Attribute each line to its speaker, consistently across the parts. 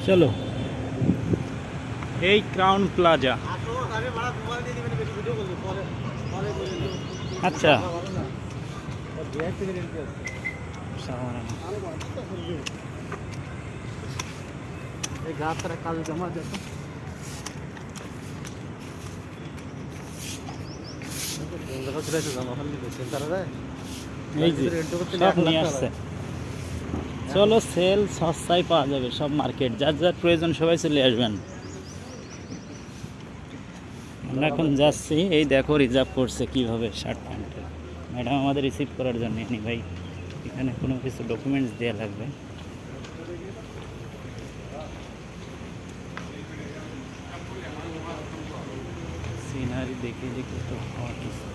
Speaker 1: চলো, এই Crowne Plaza. আচ্ছা,
Speaker 2: কাল জমা যেত
Speaker 1: এই যে সব নিয়ে আসছে। চলো, সেল সস্তায় পাওয়া যাবে সব, মার্কেট যার যার প্রয়োজন সবাই চলে আসবেন। আমরা এখন যাচ্ছি, এই দেখো রিজার্ভ করছে কিভাবে শার্ট প্যান্টের। ম্যাডাম আমাদের রিসিভ করার জন্য এনি ভাই, এখানে কোনো কিছু ডকুমেন্টস দেওয়া লাগবে। সিনারি দেখে দেখে তো হওয়ার কিছু।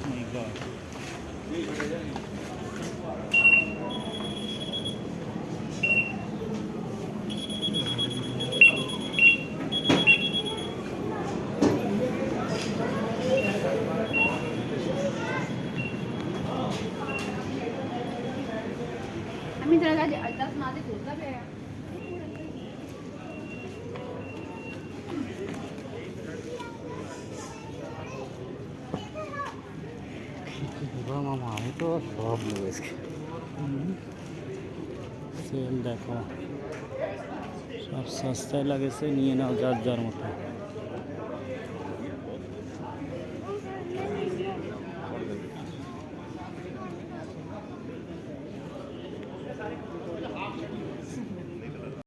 Speaker 1: My God.
Speaker 3: আমি जरा 10 मादे खोलता पे
Speaker 2: মামা আমি তো সব নেবো
Speaker 1: সেল দেখো, সব সস্তায় লাগেছে, নিয়ে নাও যার যার মতো।